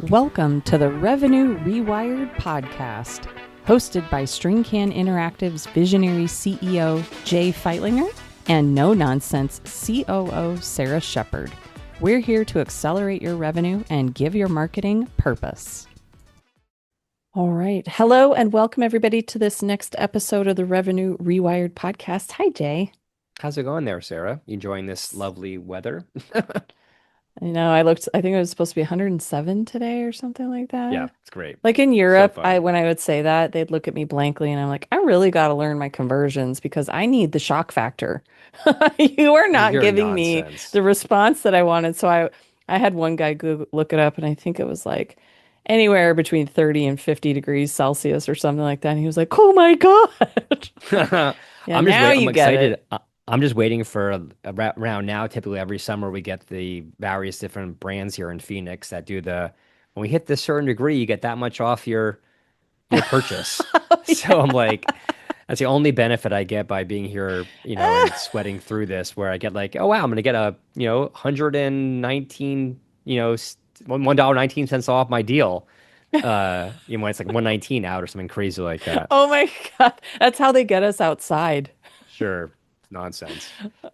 Welcome to the Revenue Rewired podcast, hosted by StringCan Interactive's visionary CEO, Jay Feitlinger, and no-nonsense COO, Sarah Shepard. We're here to accelerate your revenue and give your marketing purpose. All right. Hello, and welcome everybody to this next episode of the Revenue Rewired podcast. Hi, Jay. How's it going there, Sarah? You enjoying this lovely weather? I think it was supposed to be 107 today or something like Yeah, that. it's great. Like in So Europe, fun. when I would say that, they'd look at me blankly and I'm like, I really got to learn my conversions because I need the shock factor. You are not You're giving me nonsense. the response that I wanted. I had one guy look it up and I think it was like anywhere between 30 and 50 degrees Celsius or something like that. And he was like, oh my God. Yeah, I'm just now wait. I'm you get excited. it. I'm just waiting for round now. Typically, every summer we get the various different brands here in Phoenix that do the when we hit this certain degree, you get that much off your purchase. So I'm like, that's the only benefit I get by being here, and sweating through this, where I get like, oh wow, I'm gonna get a 119, $1.19 off my deal. When it's like 119 out or something crazy like that. Oh my God. That's how they get us outside. Sure, nonsense.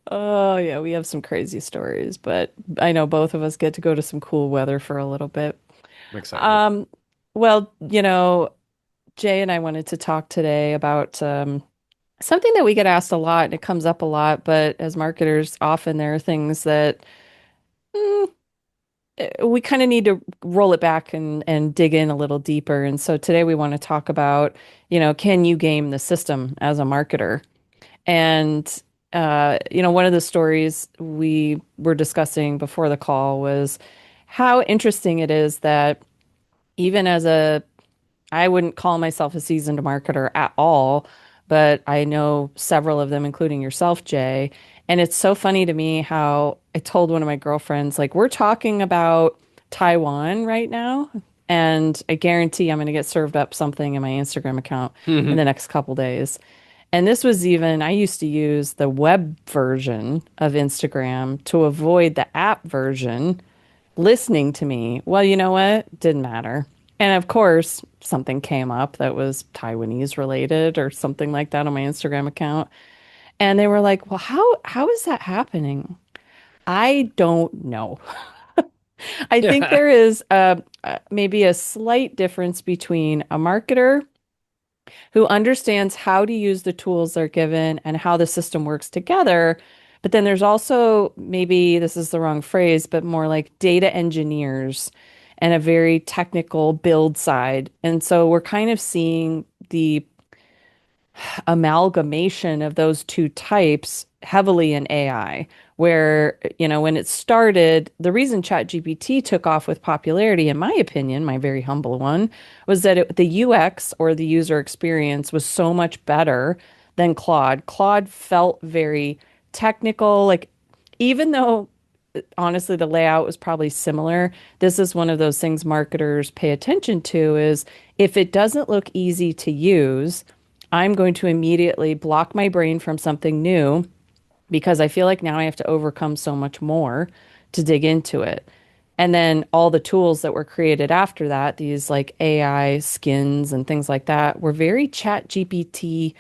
Oh, yeah, we have some crazy stories, but I know both of us get to go to some cool weather for a little bit. I'm excited. Um, well, Jay and I wanted to talk today about something that we get asked a lot and it comes up a lot, but as marketers, often there are things that mm, we kind of need to roll it back and dig in a little deeper. And so today we want to talk about, can you game the system as a marketer? And one of the stories we were discussing before the call was how interesting it is that even I wouldn't call myself a seasoned marketer at all, but I know several of them, including yourself, Jay. And it's so funny to me how I told one of my girlfriends, like, we're talking about Taiwan right now, and I guarantee I'm going to get served up something in my Instagram account in the next couple days. And this was even, I used to use the web version of Instagram to avoid the app version listening to me. Well, you know what? Didn't matter. And of course, something came up that was Taiwanese related or something like that on my Instagram account. And they were like, "Well, how is that happening?" I don't know. I think there is maybe a slight difference between a marketer who understands how to use the tools they're given and how the system works together. But then there's also, maybe this is the wrong phrase, but more like data engineers and a very technical build side. And so we're kind of seeing the amalgamation of those two types heavily in AI, where, when it started, the reason ChatGPT took off with popularity, in my opinion, my very humble one, was that the UX or the user experience was so much better than Claude. Claude felt very technical, like, even though honestly the layout was probably similar, this is one of those things marketers pay attention to is if it doesn't look easy to use, I'm going to immediately block my brain from something new because I feel like now I have to overcome so much more to dig into it. And then all the tools that were created after that, these like AI skins and things like that, were very chat GPT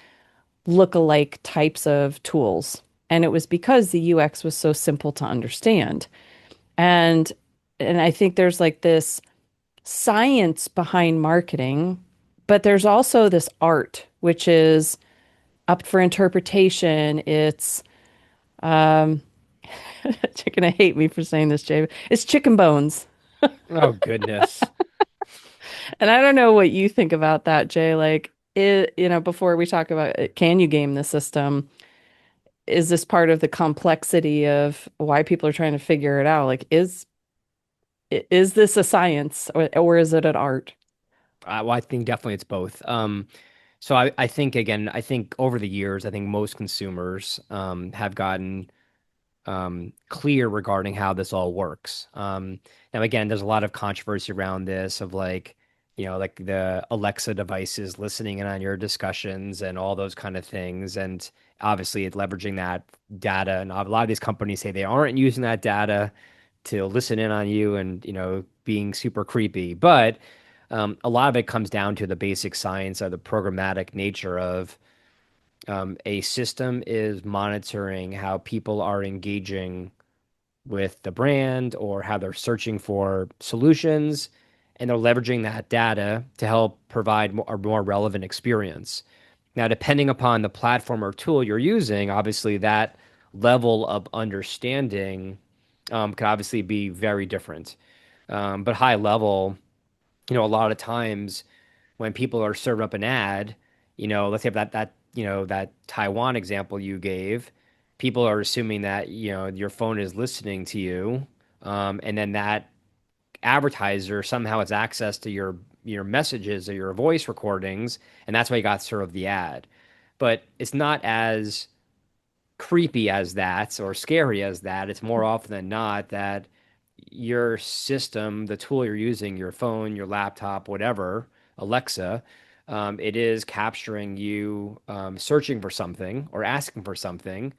look-alike types of tools. And it was because the UX was so simple to understand. And I think there's like this science behind marketing, but there's also this art, which is up for interpretation. It's um you're gonna hate me for saying this, Jay. It's chicken bones. Oh goodness. And I don't know what you think about that, Jay. Like before we talk about it, can you game the system? Is this part of the complexity of why people are trying to figure it out? Like, is this a science or is it an art? Well, I think definitely it's both. So I think again, I think over the years, I think most consumers have gotten clear regarding how this all works. Now, again, there's a lot of controversy around this of like, like the Alexa devices listening in on your discussions and all those kind of things. And obviously, it's leveraging that data. And a lot of these companies say they aren't using that data to listen in on you and, being super creepy, but a lot of it comes down to the basic science of the programmatic nature of a system is monitoring how people are engaging with the brand or how they're searching for solutions, and they're leveraging that data to help provide a more relevant experience. Now, depending upon the platform or tool you're using, obviously that level of understanding can obviously be very different. But high level, a lot of times when people are served up an ad, let's say that Taiwan example you gave, people are assuming that your phone is listening to you, and then that advertiser somehow has access to your messages or your voice recordings, and that's why you got served the ad. But it's not as creepy as that or scary as that. It's more often than not that your system, the tool you're using, your phone, your laptop, whatever, Alexa, it is capturing you searching for something or asking for something.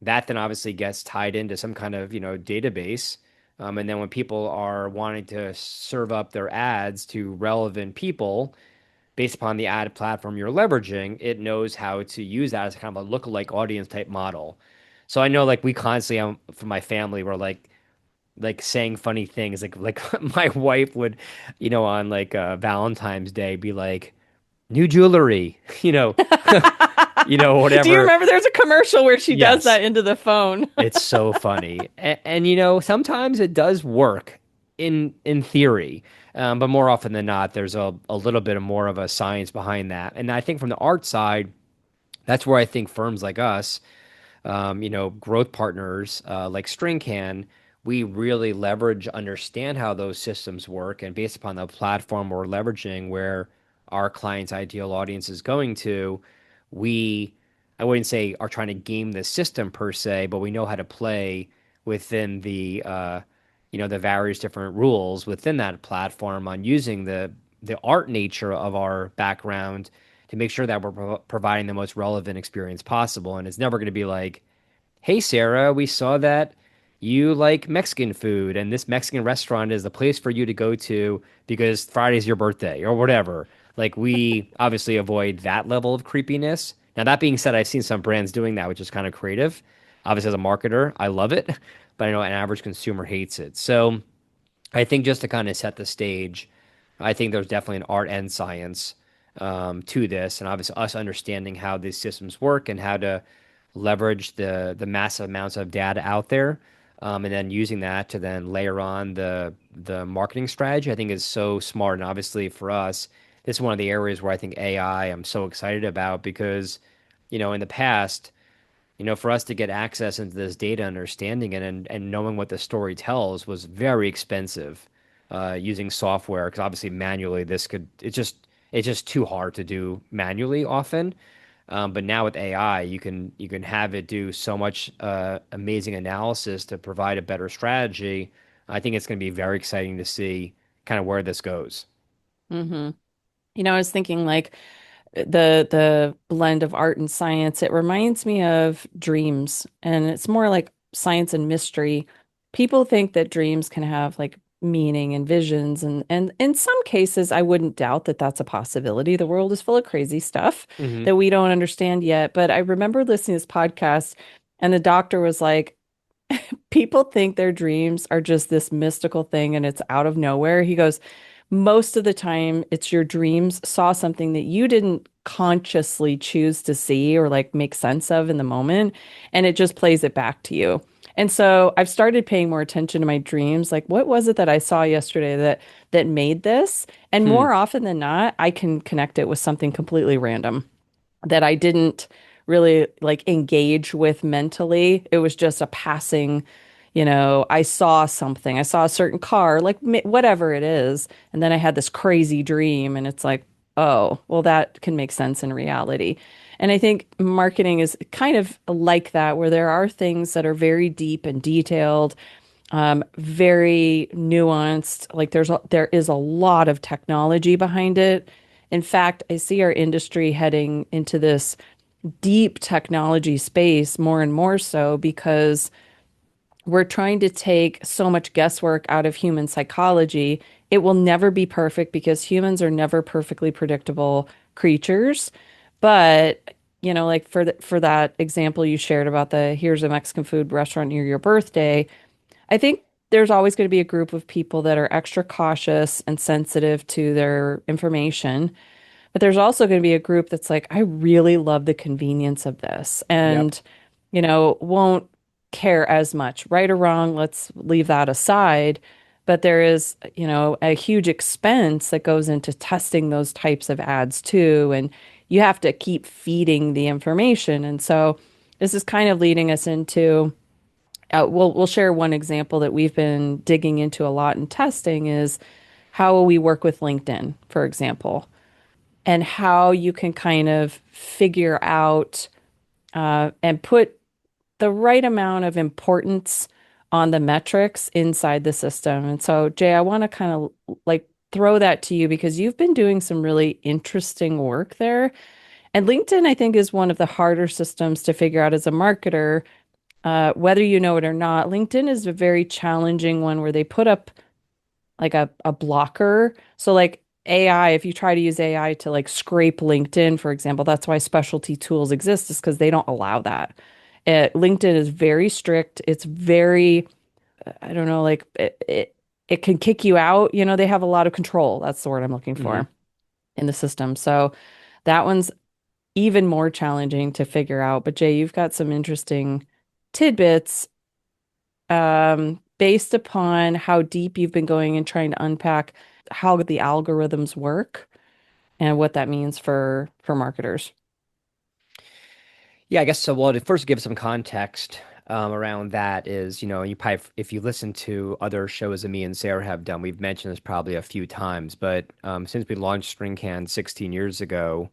That then obviously gets tied into some kind of, database. And then when people are wanting to serve up their ads to relevant people, based upon the ad platform you're leveraging, it knows how to use that as kind of a lookalike audience type model. So I know like we constantly, for my family, we're like saying funny things. Like my wife would, on like Valentine's Day be like, new jewelry, Do you whatever. remember there's a commercial where she does Yes, that into the phone? it's so funny. And sometimes it does work in theory. But more often than not, there's a little bit of more of a science behind that. And I think from the art side, that's where I think firms like us, growth partners like StringCan, we really leverage, understand how those systems work, and based upon the platform we're leveraging, where our client's ideal audience is going to, we, I wouldn't say are trying to game the system per se, but we know how to play within the various different rules within that platform on using the art nature of our background to make sure that we're providing the most relevant experience possible. And it's never going to be like, hey, Sarah, we saw that you like Mexican food, and this Mexican restaurant is the place for you to go to because Friday's your birthday or whatever. Like, we obviously avoid that level of creepiness. Now, that being said, I've seen some brands doing that, which is kind of creative. Obviously, as a marketer, I love it, but I know an average consumer hates it. So, I think just to kind of set the stage, I think there's definitely an art and science to this, and obviously us understanding how these systems work and how to leverage the massive amounts of data out there, and then using that to then layer on the marketing strategy. I think is so smart, and obviously for us, this is one of the areas where I think AI I'm so excited about because, in the past, for us to get access into this data, understanding it, and knowing what the story tells was very expensive using software because obviously manually it's just too hard to do manually often. But now with AI, you can have it do so much amazing analysis to provide a better strategy. I think it's going to be very exciting to see kind of where this goes. hmm I was thinking like the blend of art and science, it reminds me of dreams, and it's more like science and mystery. People think that dreams can have like meaning and visions, and in some cases, I wouldn't doubt that that's a possibility. The world is full of crazy stuff Hmm. that we don't understand yet. But I remember listening to this podcast, and the doctor was like, people think their dreams are just this mystical thing and it's out of nowhere. He goes, most of the time, it's your dreams saw something that you didn't consciously choose to see or like make sense of in the moment, and it just plays it back to you. And so I've started paying more attention to my dreams. Like, what was it that I saw yesterday that made this? And Hmm. more often than not, I can connect it with something completely random that I didn't really like engage with mentally. It was just a passing, I saw something. I saw a certain car, like whatever it is. And then I had this crazy dream, and it's like, oh, well, that can make sense in reality. And I think marketing is kind of like that, where there are things that are very deep and detailed, very nuanced. Like there is a lot of technology behind it. In fact, I see our industry heading into this deep technology space more and more so because we're trying to take so much guesswork out of human psychology. It will never be perfect because humans are never perfectly predictable creatures. But, like for that example you shared about the here's a Mexican food restaurant near your birthday, I think there's always going to be a group of people that are extra cautious and sensitive to their information. But there's also going to be a group that's like, I really love the convenience of this Yep. and, won't care as much. Right or wrong, let's leave that aside. But there is, a huge expense that goes into testing those types of ads too. And you have to keep feeding the information. And so this is kind of leading us into, we'll share one example that we've been digging into a lot in testing is how we work with LinkedIn, for example, and how you can kind of figure out and put the right amount of importance on the metrics inside the system. And so, Jay, I want to kind of like throw that to you because you've been doing some really interesting work there. And LinkedIn, I think, is one of the harder systems to figure out as a marketer, whether you know it or not. LinkedIn is a very challenging one where they put up like a blocker. So like AI, if you try to use AI to like scrape LinkedIn, for example, that's why specialty tools exist, is because they don't allow that. LinkedIn is very strict. It's very, I don't know, like it can kick you out. They have a lot of control. That's the word I'm looking Hmm. for in the system. So that one's even more challenging to figure out. But Jay, you've got some interesting tidbits based upon how deep you've been going and trying to unpack how the algorithms work and what that means for marketers. Yeah, I guess so. Well, to first give some context around that is, you probably, if you listen to other shows that me and Sarah have done, we've mentioned this probably a few times, but since we launched StringCan 16 years ago,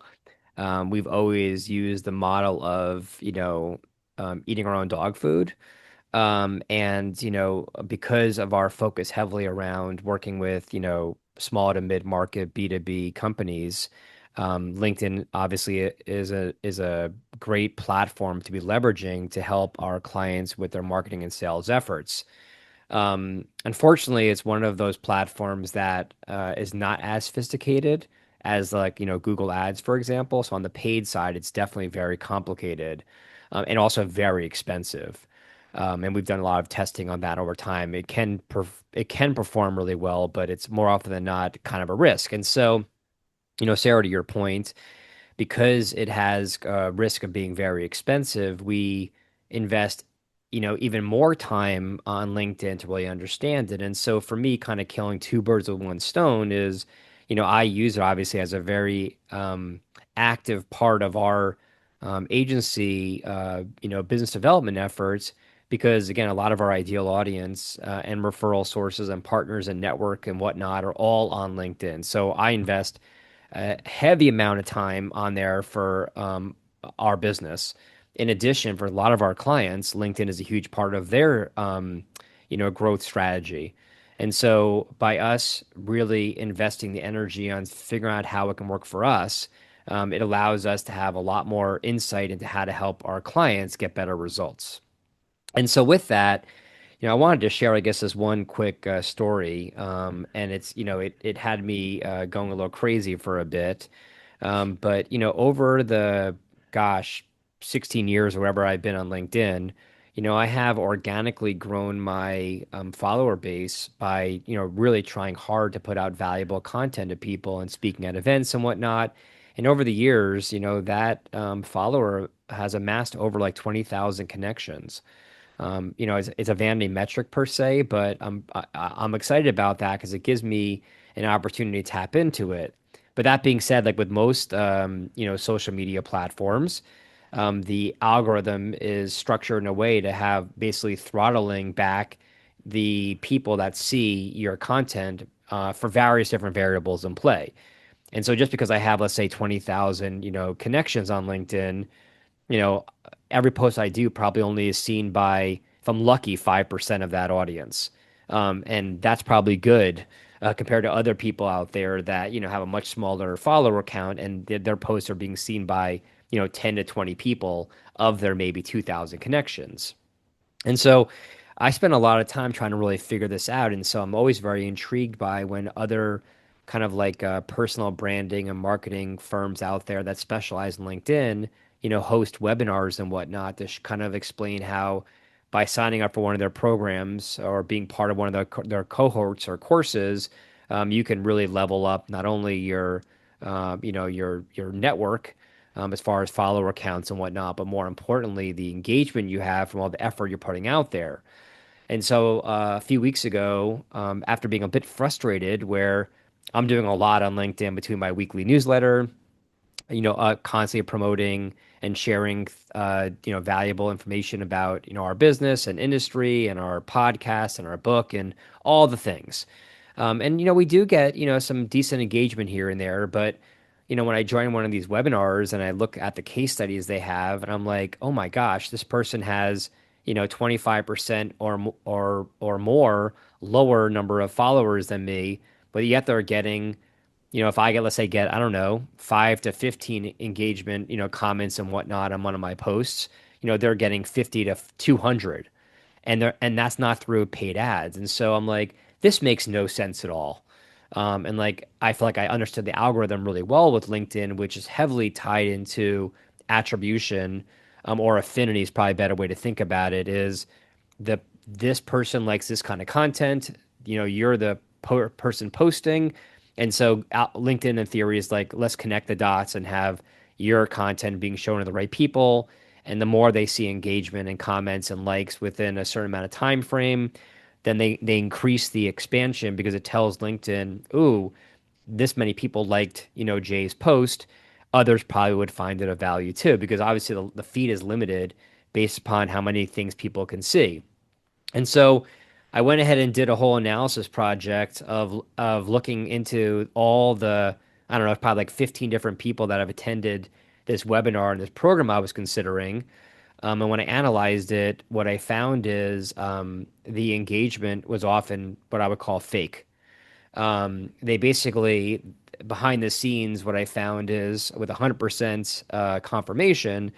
we've always used the model of, eating our own dog food. And, because of our focus heavily around working with, small to mid-market B2B companies, LinkedIn obviously is a great platform to be leveraging to help our clients with their marketing and sales efforts. Unfortunately, it's one of those platforms that is not as sophisticated as like, Google Ads, for example. So on the paid side, it's definitely very complicated, and also very expensive. And we've done a lot of testing on that over time. It can perform really well, but it's more often than not kind of a risk. And so, Sarah, to your point, because it has a risk of being very expensive, we invest, even more time on LinkedIn to really understand it. And so for me, kind of killing two birds with one stone is, I use it obviously as a very active part of our agency, business development efforts. Because again, a lot of our ideal audience and referral sources and partners and network and whatnot are all on LinkedIn. So I invest a heavy amount of time on there for our business. In addition, for a lot of our clients, LinkedIn is a huge part of their growth strategy. And so by us really investing the energy on figuring out how it can work for us, it allows us to have a lot more insight into how to help our clients get better results. And so with that, I wanted to share, I guess, this one quick story, and it had me going a little crazy for a bit. But over the gosh, 16 years or wherever I've been on LinkedIn, I have organically grown my follower base by really trying hard to put out valuable content to people and speaking at events and whatnot. And over the years, that follower has amassed over like 20,000 connections. It's a vanity metric per se, but I'm excited about that because it gives me an opportunity to tap into it. But that being said, like with most social media platforms, the algorithm is structured in a way to have basically throttling back the people that see your content for various different variables in play. And so just because I have, let's say, 20,000, connections on LinkedIn, you know, every post I do probably only is seen by, if I'm lucky, 5% of that audience. And that's probably good compared to other people out there that, have a much smaller follower count and their posts are being seen by, 10 to 20 people of their maybe 2,000 connections. And so I spend a lot of time trying to really figure this out, and so I'm always very intrigued by when other kind of like personal branding and marketing firms out there that specialize in LinkedIn, host webinars and whatnot to kind of explain how by signing up for one of their programs or being part of one of their cohorts or courses, you can really level up not only your network as far as follower counts and whatnot, but more importantly, the engagement you have from all the effort you're putting out there. And so a few weeks ago, after being a bit frustrated, where I'm doing a lot on LinkedIn between my weekly newsletter, constantly promoting and sharing, valuable information about, our business and industry and our podcast and our book and all the things. And we do get, some decent engagement here and there, but when I join one of these webinars and I look at the case studies they have, and I'm like, oh my gosh, this person has, 25% or more lower number of followers than me, but yet they're getting, if I get, let's say, I don't know, 5 to 15 engagement, comments and whatnot on one of my posts, they're getting 50 to 200, and that's not through paid ads. And so I'm like, this makes no sense at all. And like, I feel like I understood the algorithm really well with LinkedIn, which is heavily tied into attribution, or affinity is probably a better way to think about it, is the this person likes this kind of content. You're the person posting. And so LinkedIn in theory is like, let's connect the dots and have your content being shown to the right people. And the more they see engagement and comments and likes within a certain amount of time frame, then they increase the expansion because it tells LinkedIn, ooh, this many people liked, Jay's post. Others probably would find it of value too, because obviously the feed is limited based upon how many things people can see. And so I went ahead and did a whole analysis project of looking into all the, I don't know, probably like 15 different people that have attended this webinar and this program I was considering. And when I analyzed it, what I found is the engagement was often what I would call fake. They basically, behind the scenes, what I found is with 100% confirmation,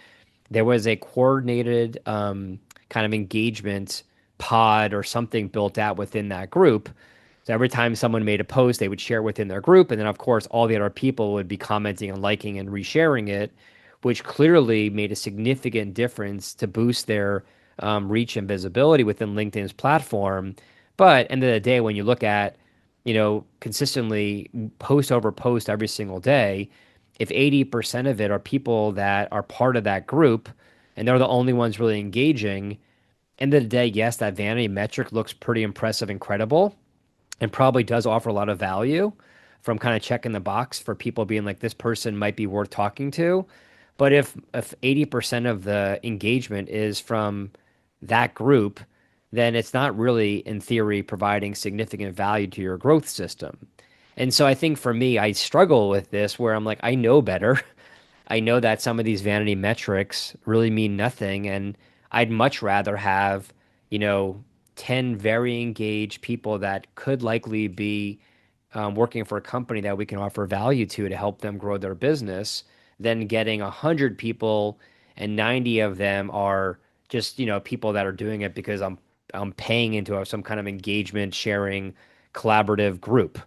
there was a coordinated kind of engagement pod or something built out within that group. So every time someone made a post, they would share it within their group. And then, of course, all the other people would be commenting and liking and resharing it, which clearly made a significant difference to boost their reach and visibility within LinkedIn's platform. But end of the day, when you look at, consistently post over post every single day, if 80% of it are people that are part of that group and they're the only ones really engaging, end of the day, yes, that vanity metric looks pretty impressive and credible and probably does offer a lot of value from kind of checking the box for people being like, this person might be worth talking to. But if 80% of the engagement is from that group, then it's not really, in theory, providing significant value to your growth system. And so I think for me, I struggle with this where I'm like, I know better. I know that some of these vanity metrics really mean nothing, and I'd much rather have, you know, 10 very engaged people that could likely be working for a company that we can offer value to help them grow their business than getting 100 people and 90 of them are just, people that are doing it because I'm paying into some kind of engagement sharing collaborative group.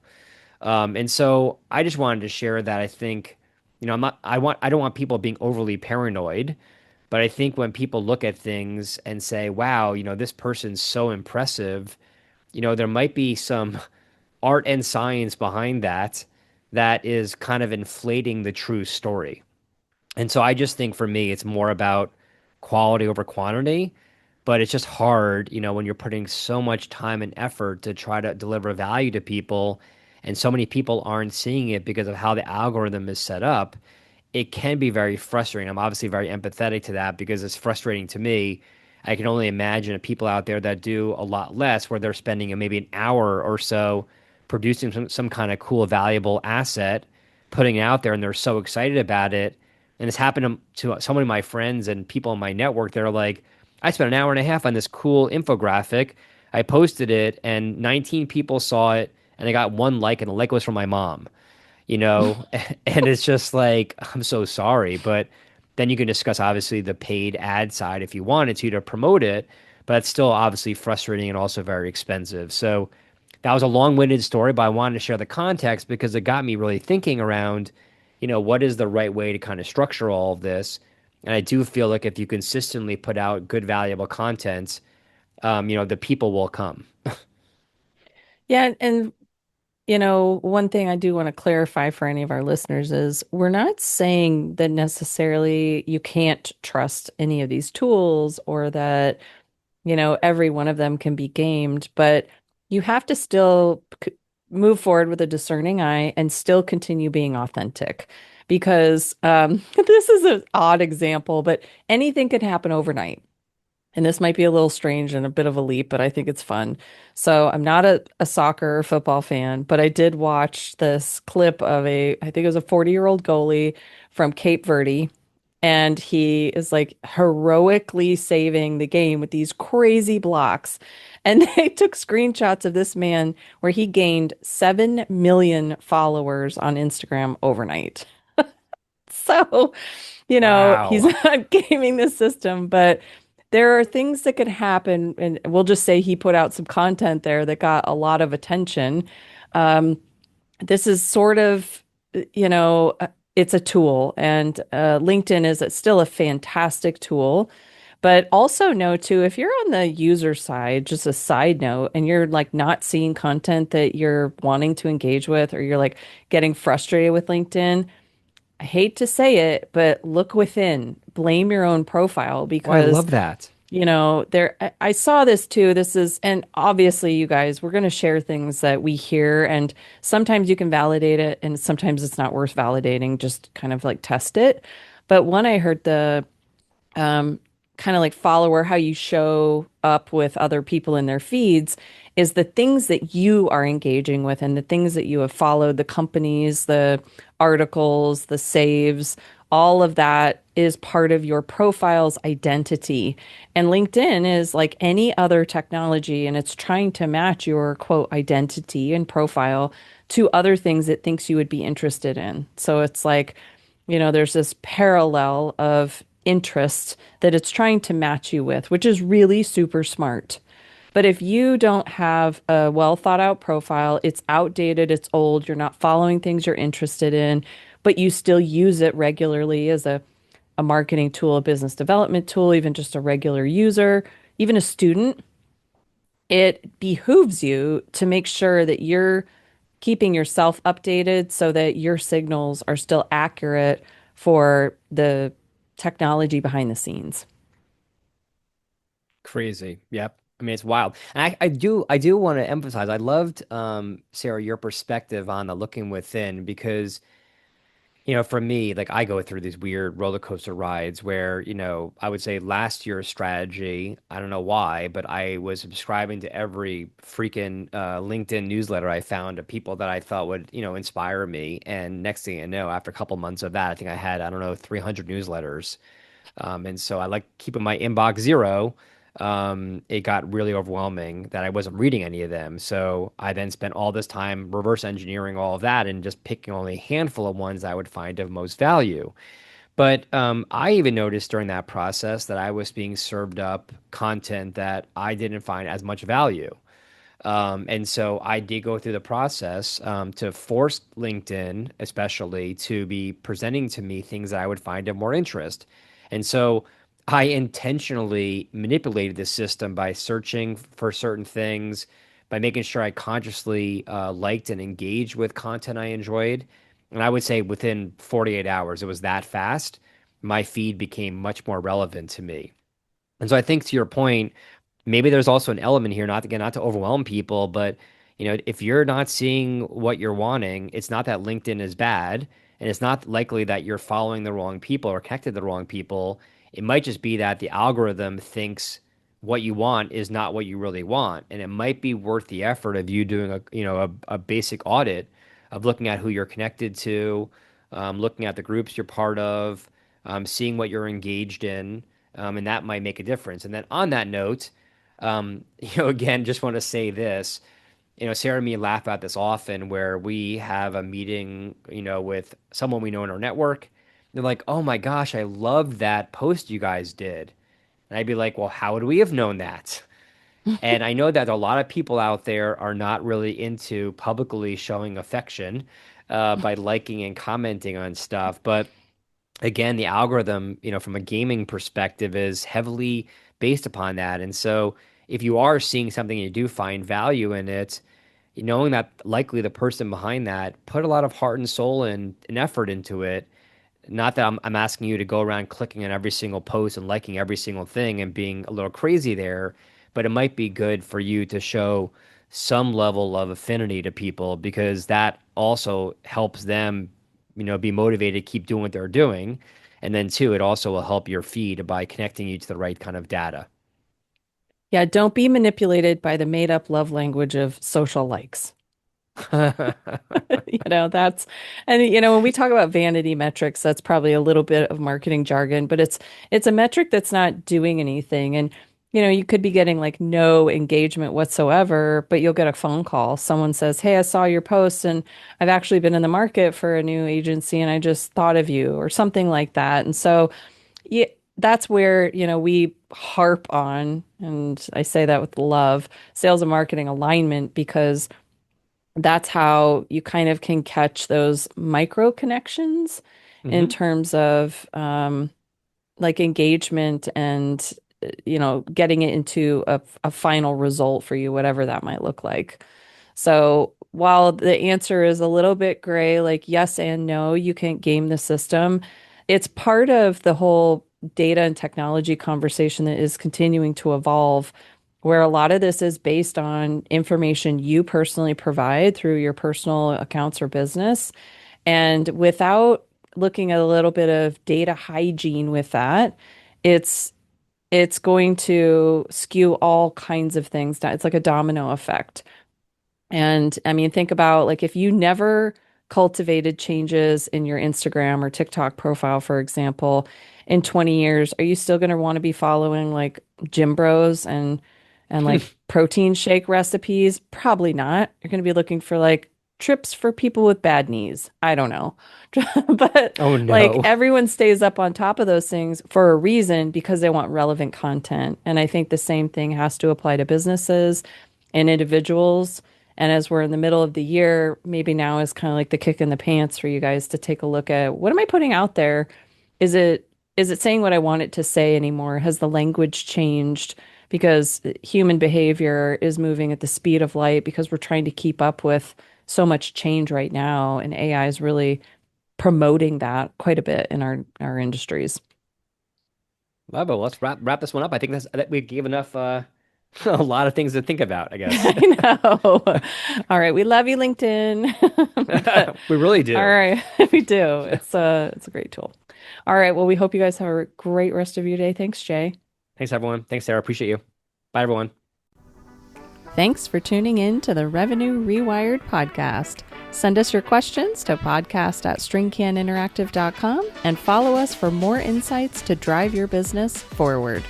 And so I just wanted to share that I think, I don't want people being overly paranoid, but I think when people look at things and say, wow, this person's so impressive, there might be some art and science behind that that is kind of inflating the true story. And so I just think for me, it's more about quality over quantity, but it's just hard, when you're putting so much time and effort to try to deliver value to people, and so many people aren't seeing it because of how the algorithm is set up. It can be very frustrating. I'm obviously very empathetic to that because it's frustrating to me. I can only imagine people out there that do a lot less, where they're spending maybe an hour or so producing some kind of cool, valuable asset, putting it out there, and they're so excited about it. And it's happened to so many of my friends and people in my network. They're like, I spent an hour and a half on this cool infographic. I posted it, and 19 people saw it, and I got one like, and the like was from my mom, you know? And it's just like, I'm so sorry. But then you can discuss, obviously, the paid ad side if you wanted to promote it. but it's still obviously frustrating and also very expensive. So that was a long-winded story, but I wanted to share the context because it got me really thinking around, what is the right way to kind of structure all of this. And I do feel like if you consistently put out good, valuable content, the people will come. Yeah, and one thing I do want to clarify for any of our listeners is we're not saying that necessarily you can't trust any of these tools or that, every one of them can be gamed, but you have to still move forward with a discerning eye and still continue being authentic. Because this is an odd example, but anything could happen overnight. And this might be a little strange and a bit of a leap, but I think it's fun. So I'm not a soccer or football fan, but I did watch this clip of I think it was a 40-year-old goalie from Cape Verde. And he is like heroically saving the game with these crazy blocks. And they took screenshots of this man where he gained 7 million followers on Instagram overnight. So, he's Wow. not gaming the system, but there are things that could happen. And we'll just say he put out some content there that got a lot of attention. Um, this is sort of, it's a tool, and LinkedIn is still a fantastic tool. But also know too, if you're on the user side, just a side note, and you're like not seeing content that you're wanting to engage with, or you're like getting frustrated with LinkedIn, I hate to say it, but look within. Blame your own profile Oh, I because, love that. I saw this too. And obviously, you guys, we're going to share things that we hear, and sometimes you can validate it, and sometimes it's not worth validating. Just kind of like test it. But when I heard the um, kind of like follower, how you show up with other people in their feeds is the things that you are engaging with and the things that you have followed, the companies, the articles, the saves, all of that is part of your profile's identity. And LinkedIn is like any other technology, and it's trying to match your quote identity and profile to other things it thinks you would be interested in. So it's like, there's this parallel of interest that it's trying to match you with, which is really super smart. But if you don't have a well thought out profile, it's outdated, it's old, you're not following things you're interested in, but you still use it regularly as a marketing tool, a business development tool, even just a regular user, even a student, it behooves you to make sure that you're keeping yourself updated so that your signals are still accurate for the technology behind the scenes. Crazy. Yep. I mean, it's wild. And I do want to emphasize, I loved, Sarah, your perspective on the looking within because, for me, like I go through these weird roller coaster rides where, I would say last year's strategy, I don't know why, but I was subscribing to every freaking LinkedIn newsletter I found of people that I thought would, inspire me. And next thing you know, after a couple months of that, I think I had, I don't know, 300 newsletters. And so I like keeping my inbox zero. It got really overwhelming that I wasn't reading any of them. So I then spent all this time reverse engineering all of that and just picking only a handful of ones I would find of most value. But I even noticed during that process that I was being served up content that I didn't find as much value. And so I did go through the process to force LinkedIn, especially, to be presenting to me things that I would find of more interest. And so I intentionally manipulated the system by searching for certain things, by making sure I consciously liked and engaged with content I enjoyed. And I would say within 48 hours, it was that fast. My feed became much more relevant to me. And so I think to your point, maybe there's also an element here, not again, not to overwhelm people, but if you're not seeing what you're wanting, it's not that LinkedIn is bad, and it's not likely that you're following the wrong people or connected to the wrong people. It might just be that the algorithm thinks what you want is not what you really want, and it might be worth the effort of you doing a basic audit of looking at who you're connected to, looking at the groups you're part of, seeing what you're engaged in, and that might make a difference. And then on that note, again, just want to say this. Sarah and me laugh about this often where we have a meeting, with someone we know in our network. They're like, oh my gosh, I love that post you guys did. And I'd be like, well, how would we have known that? And I know that a lot of people out there are not really into publicly showing affection by liking and commenting on stuff. But again, the algorithm, from a gaming perspective, is heavily based upon that. And so if you are seeing something and you do find value in it, knowing that likely the person behind that put a lot of heart and soul and effort into it. Not that I'm asking you to go around clicking on every single post and liking every single thing and being a little crazy there, but it might be good for you to show some level of affinity to people because that also helps them, be motivated to keep doing what they're doing. And then two, it also will help your feed by connecting you to the right kind of data. Yeah, don't be manipulated by the made up love language of social likes. That's, and when we talk about vanity metrics, that's probably a little bit of marketing jargon, but it's a metric that's not doing anything. And you could be getting like no engagement whatsoever, but you'll get a phone call. Someone says, "Hey, I saw your post and I've actually been in the market for a new agency and I just thought of you," or something like that. And so, yeah, that's where, we harp on, and I say that with love, sales and marketing alignment, because that's how you kind of can catch those micro connections in Hmm. terms of like engagement and getting it into a final result for you, whatever that might look like. So while the answer is a little bit gray, like yes and no, you can't game the system. It's part of the whole data and technology conversation that is continuing to evolve, where a lot of this is based on information you personally provide through your personal accounts or business. And without looking at a little bit of data hygiene with that, it's it's going to skew all kinds of things down. It's like a domino effect. And I mean, think about like if you never cultivated changes in your Instagram or TikTok profile, for example, in 20 years, are you still going to want to be following like gym bros and like protein shake recipes? Probably not. You're going to be looking for like trips for people with bad knees. I don't know. But Oh like no. everyone stays up on top of those things for a reason because they want relevant content. And I think the same thing has to apply to businesses and individuals. And as we're in the middle of the year, maybe now is kind of like the kick in the pants for you guys to take a look at what am I putting out there? Is it saying what I want it to say anymore? Has the language changed? Because human behavior is moving at the speed of light because we're trying to keep up with so much change right now, and AI is really promoting that quite a bit in our industries. Well, but let's wrap this one up. I think that we gave enough a lot of things to think about, I guess. I know. All right, we love you, LinkedIn. But We really all do. right, we do. It's a great tool. All right, well, we hope you guys have a great rest of your day. Thanks, Jay. Thanks, everyone. Thanks, Sarah. Appreciate you. Bye, everyone. Thanks for tuning in to the Revenue Rewired podcast. Send us your questions to podcast@stringcaninteractive.com and follow us for more insights to drive your business forward.